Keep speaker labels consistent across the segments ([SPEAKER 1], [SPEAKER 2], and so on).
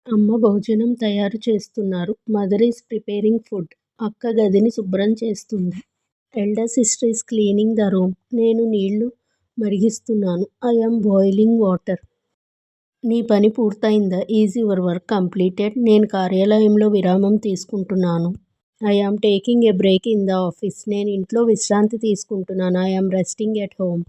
[SPEAKER 1] అమ్మ భోజనం తయారు చేస్తున్నారు. Mother is preparing food. అక్క గదిని శుభ్రం చేస్తుంది. Elder sister is cleaning the room. నేను నీళ్లు మరిగిస్తున్నాను. I am boiling water. నీ పని పూర్తయిందా? Is your work completed? నేను కార్యాలయంలో విరామం తీసుకుంటున్నాను. I am taking a break in the office. నేను ఇంట్లో విశ్రాంతి తీసుకుంటున్నాను. I am resting at home.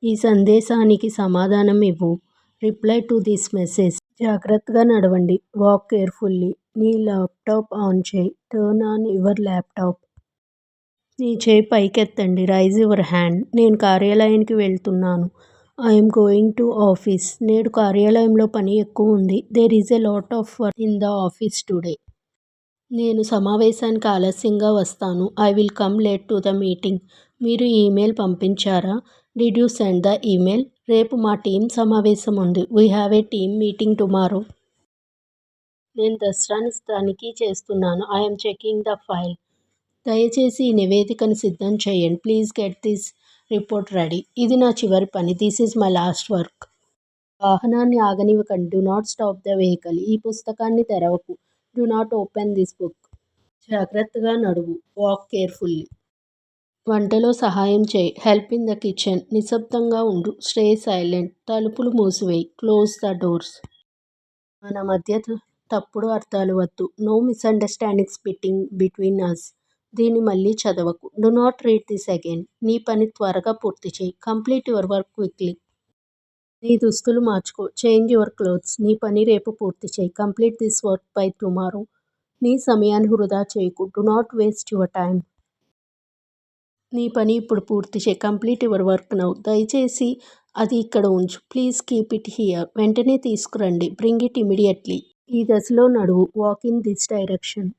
[SPEAKER 1] ఈ సందేశానికి సమాధానం ఇవ్వు. Reply to this message. జాగ్రత్తగా నడవండి. Walk carefully. నీ ల్యాప్టాప్ ఆన్ చేయి. Turn on your laptop. నీ చేయి పైకెత్తండి. Raise your hand. నేను కార్యాలయానికి వెళ్తున్నాను. I'm going to office. నేడు కార్యాలయంలో పని ఎక్కువ ఉంది. There is a lot of work in the office today. నేను సమావేశానికి ఆలస్యంగా వస్తాను. I will come late to the meeting. మీరు ఈమెయిల్ పంపించారా? Did you send the email? రేపు మా టీం సమావేశం ఉంది. We have a team meeting tomorrow. నేను దసరాని తనిఖీ చేస్తున్నాను. I'm checking the file. దయచేసి ఈ నివేదికను సిద్ధం చేయండి. Please get this report ready. ఇది నా చివరి పని. This is my last work. వాహనాన్ని ఆగనివ్వకండి. Do not stop the vehicle. ఈ పుస్తకాన్ని తెరవకు. Do not open this book. జాగ్రత్తగా నడువు. Walk carefully. వంటలో సహాయం చేయి. Help in the kitchen. నిశ్శబ్దంగా ఉండు. Stay silent. తలుపులు మూసివేయి. Close the doors. మన మధ్య తప్పుడు అర్థాలు వద్దు. No misunderstandings between us. దీన్ని మళ్ళీ చదవకు. Do not read this again. నీ పని త్వరగా పూర్తి చేయి. Complete your work quickly. నీ దుస్తులు మార్చుకో. Change your clothes. నీ పని రేపు పూర్తి చేయి. Complete this work by tomorrow. నీ సమయాన్ని వృధా చేయకు. Do not waste your time. నీ పని ఇప్పుడు పూర్తి చేయి. Complete your work now. దయచేసి అది ఇక్కడ ఉంచు. Please keep it here. వెంటనే తీసుకురండి. Bring it immediately. ఈ దశలో నడువు. Walk in this direction.